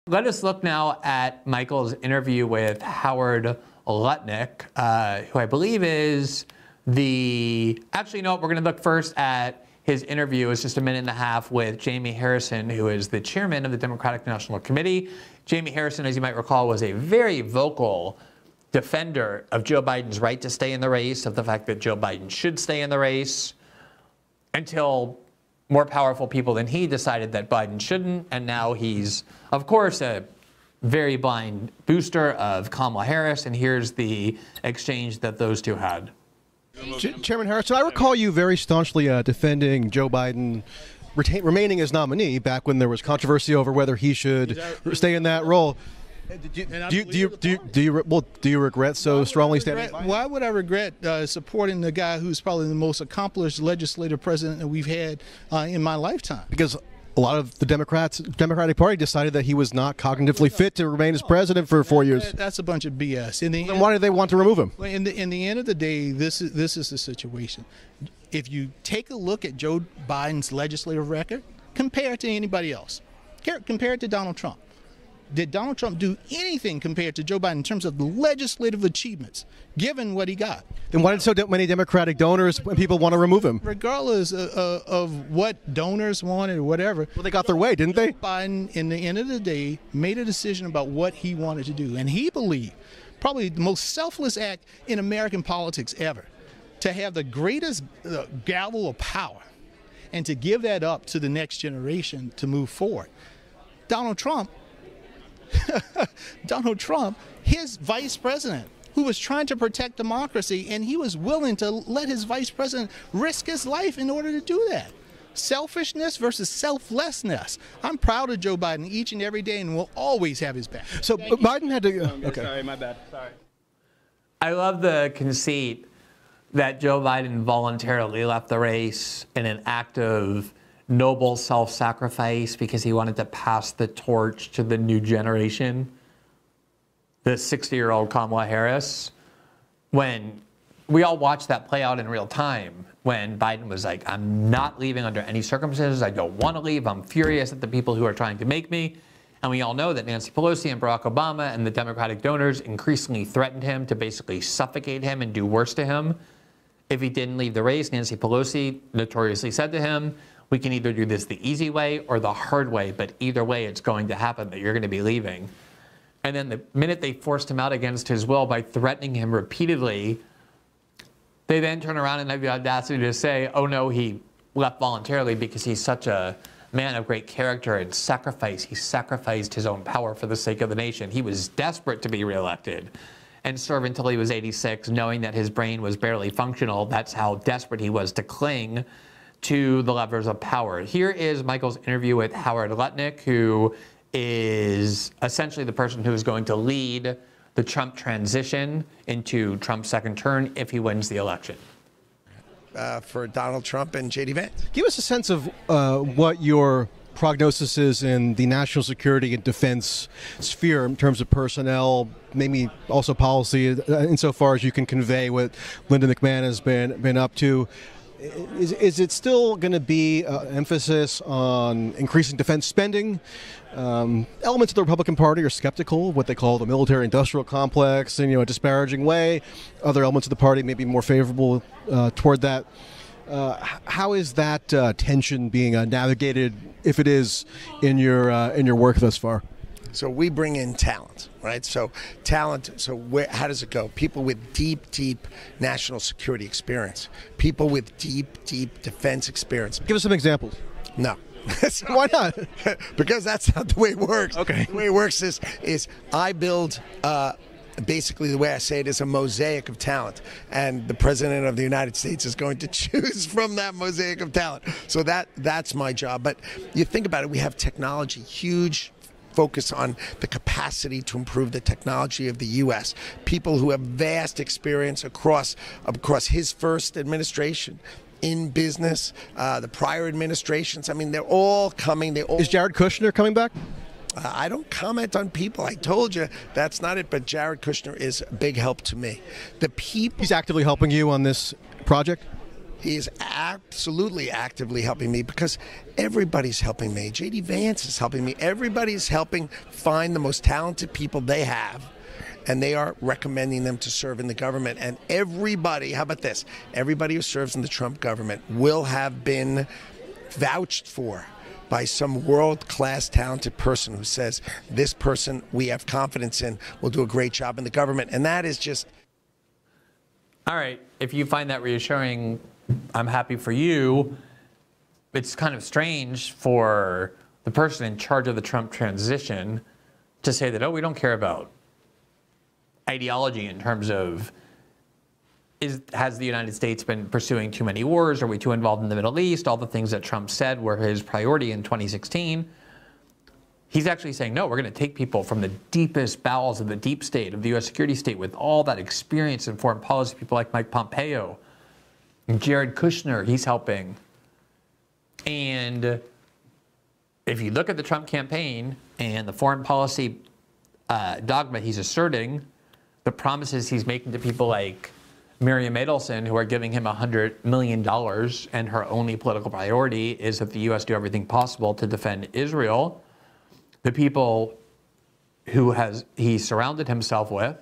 Let us look now at Michael's interview with Howard Lutnick, who I believe is the... Actually, no, we're going to look first at his interview. It's just a minute and a half with Jamie Harrison, who is the chairman of the Democratic National Committee. Jamie Harrison, as you might recall, was a very vocal defender of Joe Biden's right to stay in the race, of the fact that Joe Biden should stay in the race, until more powerful people than he decided that Biden shouldn't. And now he's, of course, a very blind booster of Kamala Harris. And here's the exchange that those two had. Chairman Harrison, I recall you very staunchly defending Joe Biden remaining as nominee back when there was controversy over whether he should stay in that role. Do you regret so strongly standing by? Why would I regret supporting the guy who's probably the most accomplished legislative president that we've had in my lifetime? Because a lot of the Democratic Party decided that he was not cognitively fit to remain as president for 4 years. That's a bunch of BS. Then why did they want to remove him? In the end of the day, this is the situation. If you take a look at Joe Biden's legislative record, compare it to anybody else. Compare it to Donald Trump. Did Donald Trump do anything compared to Joe Biden in terms of the legislative achievements, given what he got? Then why did so many Democratic donors and people want to remove him? Regardless of what donors wanted or whatever. Well, they got their way, didn't they? Biden, in the end of the day, made a decision about what he wanted to do. And he believed, probably the most selfless act in American politics ever, to have the greatest gavel of power and to give that up to the next generation to move forward. Donald Trump, his vice president, who was trying to protect democracy, and he was willing to let his vice president risk his life in order to do that. Selfishness versus selflessness. I'm proud of Joe Biden each and every day and will always have his back. So Biden had to... Okay. Sorry, my bad. Sorry. I love the conceit that Joe Biden voluntarily left the race in an act of noble self-sacrifice because he wanted to pass the torch to the new generation, the 60-year-old Kamala Harris, when we all watched that play out in real time, when Biden was like, I'm not leaving under any circumstances. I don't want to leave. I'm furious at the people who are trying to make me. And we all know that Nancy Pelosi and Barack Obama and the Democratic donors increasingly threatened him to basically suffocate him and do worse to him if he didn't leave the race. Nancy Pelosi notoriously said to him, we can either do this the easy way or the hard way, but either way it's going to happen that you're going to be leaving. And then the minute they forced him out against his will by threatening him repeatedly, they then turn around and have the audacity to say, oh no, he left voluntarily because he's such a man of great character and sacrifice. He sacrificed his own power for the sake of the nation. He was desperate to be reelected and serve until he was 86, knowing that his brain was barely functional. That's how desperate he was to cling to the levers of power. Here is Michael's interview with Howard Lutnick, who is essentially the person who is going to lead the Trump transition into Trump's second term if he wins the election. For Donald Trump and J.D. Vance. Give us a sense of what your prognosis is in the national security and defense sphere in terms of personnel, maybe also policy, insofar as you can convey what Linda McMahon has been up to. Is it still going to be emphasis on increasing defense spending? Elements of the Republican Party are skeptical of what they call the military-industrial complex in a disparaging way. Other elements of the party may be more favorable toward that. How is that tension being navigated, if it is, in your work thus far? So we bring in talent, right? So talent, how does it go? People with deep national security experience. People with deep defense experience. Give us some examples. No. Why not? Because that's not the way it works. Okay. The way it works is I build, basically the way I say it is a mosaic of talent. And the President of the United States is going to choose from that mosaic of talent. So that's my job. But you think about it, we have technology, huge focus on the capacity to improve the technology of the U.S. People who have vast experience across his first administration, in business, the prior administrations. I mean, they're all coming. Is Jared Kushner coming back? I don't comment on people. I told you that's not it. But Jared Kushner is a big help to me. The people. He's actively helping you on this project? He is absolutely actively helping me because everybody's helping me. J.D. Vance is helping me. Everybody's helping find the most talented people they have, and they are recommending them to serve in the government. And everybody, how about this? Everybody who serves in the Trump government will have been vouched for by some world-class talented person who says, this person we have confidence in will do a great job in the government. And that is just... All right, if you find that reassuring, I'm happy for you. It's kind of strange for the person in charge of the Trump transition to say that, oh, we don't care about ideology in terms of has the United States been pursuing too many wars? Are we too involved in the Middle East? All the things that Trump said were his priority in 2016. He's actually saying, no, we're going to take people from the deepest bowels of the deep state, of the U.S. security state, with all that experience in foreign policy, people like Mike Pompeo and Jared Kushner, he's helping. And if you look at the Trump campaign and the foreign policy dogma he's asserting, the promises he's making to people like Miriam Adelson, who are giving him $100 million, and her only political priority is that the U.S. do everything possible to defend Israel. The people who he surrounded himself with,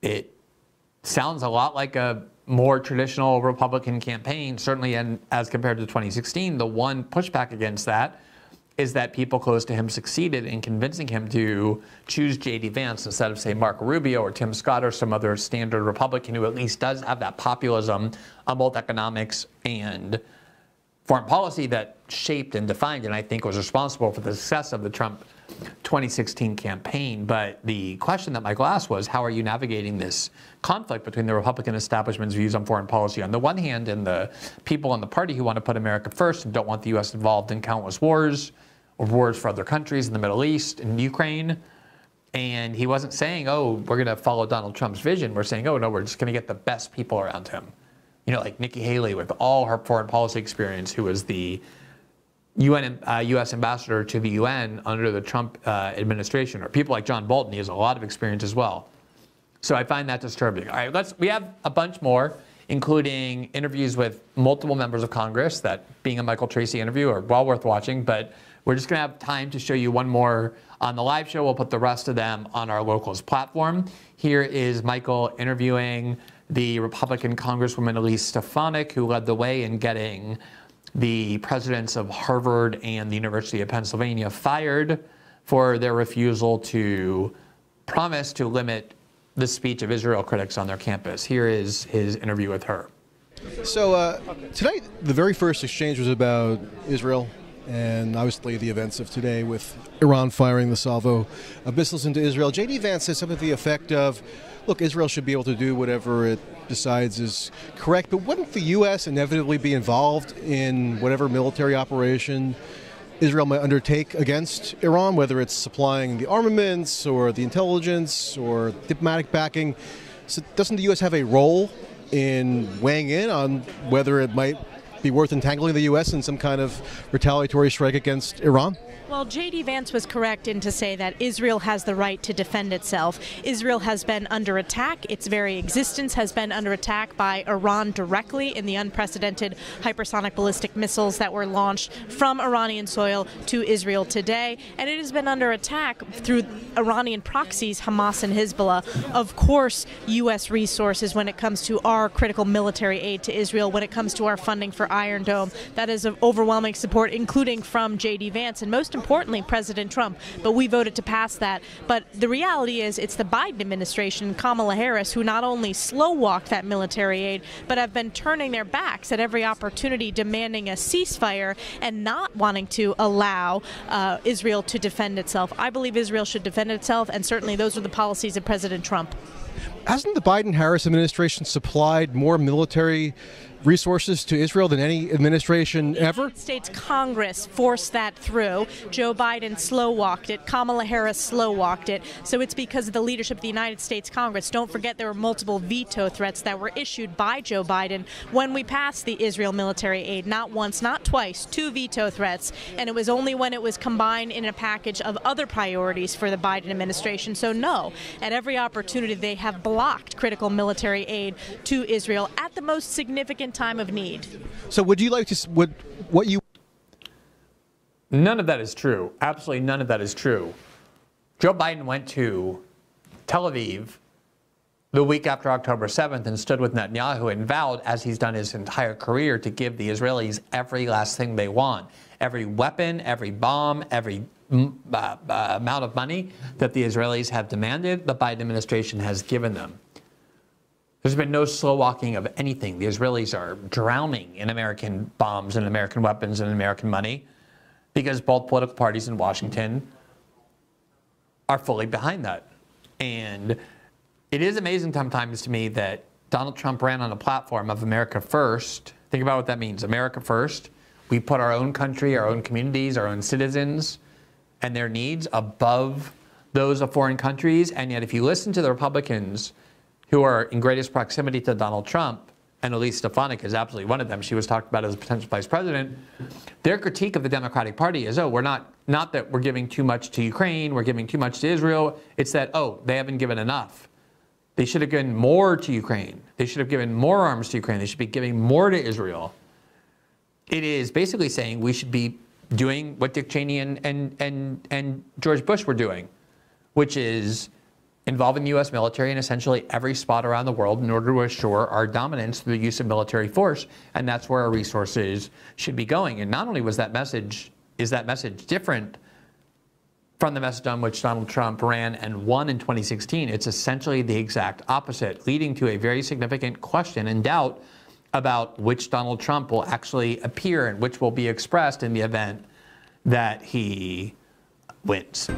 it sounds a lot like a more traditional Republican campaign, certainly as compared to 2016. The one pushback against that is that people close to him succeeded in convincing him to choose J.D. Vance instead of, say, Marco Rubio or Tim Scott or some other standard Republican who at least does have that populism on both economics and foreign policy that shaped and defined and I think was responsible for the success of the Trump 2016 campaign. But the question that Michael asked was, how are you navigating this conflict between the Republican establishment's views on foreign policy on the one hand and the people in the party who want to put America first and don't want the U.S. involved in countless wars or wars for other countries in the Middle East and Ukraine? And he wasn't saying, oh, we're going to follow Donald Trump's vision. We're saying, oh, no, we're just going to get the best people around him. You know, like Nikki Haley with all her foreign policy experience, who was the U.S. ambassador to the UN under the Trump administration, or people like John Bolton. He has a lot of experience as well. So I find that disturbing. All right, we have a bunch more, including interviews with multiple members of Congress that, being a Michael Tracy interview, are well worth watching. But we're just going to have time to show you one more on the live show. We'll put the rest of them on our Locals platform. Here is Michael interviewing the Republican Congresswoman Elise Stefanik, who led the way in getting the presidents of Harvard and the University of Pennsylvania fired for their refusal to promise to limit the speech of Israel critics on their campus. Here is his interview with her. So tonight, the very first exchange was about Israel and obviously the events of today with Iran firing the salvo of missiles into Israel. J.D. Vance says something to the effect of, look, Israel should be able to do whatever it decides is correct, but wouldn't the U.S. inevitably be involved in whatever military operation Israel might undertake against Iran, whether it's supplying the armaments or the intelligence or diplomatic backing? So doesn't the U.S. have a role in weighing in on whether it might be worth entangling the U.S. in some kind of retaliatory strike against Iran? Well, J.D. Vance was correct in to say that Israel has the right to defend itself. Israel has been under attack. Its very existence has been under attack by Iran directly in the unprecedented hypersonic ballistic missiles that were launched from Iranian soil to Israel today. And it has been under attack through Iranian proxies, Hamas and Hezbollah. Of course, U.S. resources when it comes to our critical military aid to Israel, when it comes to our funding for Iron Dome, that is of overwhelming support, including from J.D. Vance and most importantly President Trump. But we voted to pass that. But the reality is it's the Biden administration, Kamala Harris, who not only slow-walked that military aid, but have been turning their backs at every opportunity, demanding a ceasefire and not wanting to allow Israel to defend itself. I believe Israel should defend itself, and certainly those are the policies of President Trump. Hasn't the Biden-Harris administration supplied more military resources to Israel than any administration ever? The United States Congress forced that through. Joe Biden slow-walked it. Kamala Harris slow-walked it. So it's because of the leadership of the United States Congress. Don't forget there were multiple veto threats that were issued by Joe Biden when we passed the Israel military aid. Not once, not twice, 2 veto threats. And it was only when it was combined in a package of other priorities for the Biden administration. So no, at every opportunity they have have blocked critical military aid to Israel at the most significant time of need. So would you like to, what you... None of that is true. Absolutely none of that is true. Joe Biden went to Tel Aviv the week after October 7th and stood with Netanyahu and vowed, as he's done his entire career, to give the Israelis every last thing they want. Every weapon, every bomb, every amount of money that the Israelis have demanded, the Biden administration has given them. There's been no slow walking of anything. The Israelis are drowning in American bombs and American weapons and American money because both political parties in Washington are fully behind that. And it is amazing sometimes to me that Donald Trump ran on a platform of America first. Think about what that means. America first. We put our own country, our own communities, our own citizens and their needs above those of foreign countries. And yet if you listen to the Republicans who are in greatest proximity to Donald Trump, and Elise Stefanik is absolutely one of them, she was talked about as a potential vice president, their critique of the Democratic Party is, oh, we're not that we're giving too much to Ukraine, we're giving too much to Israel. It's that, oh, they haven't given enough. They should have given more to Ukraine. They should have given more arms to Ukraine. They should be giving more to Israel. It is basically saying we should be doing what Dick Cheney and George Bush were doing, which is involving the U.S. military in essentially every spot around the world in order to assure our dominance through the use of military force. And that's where our resources should be going. And not only is that message different from the message on which Donald Trump ran and won in 2016, it's essentially the exact opposite, leading to a very significant question and doubt about which Donald Trump will actually appear and which will be expressed in the event that he wins.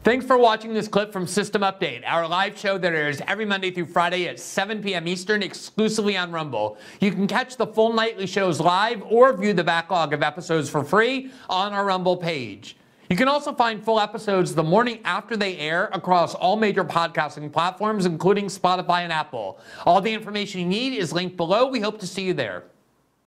Thanks for watching this clip from System Update, our live show that airs every Monday through Friday at 7 p.m. Eastern, exclusively on Rumble. You can catch the full nightly shows live or view the backlog of episodes for free on our Rumble page. You can also find full episodes the morning after they air across all major podcasting platforms, including Spotify and Apple. All the information you need is linked below. We hope to see you there.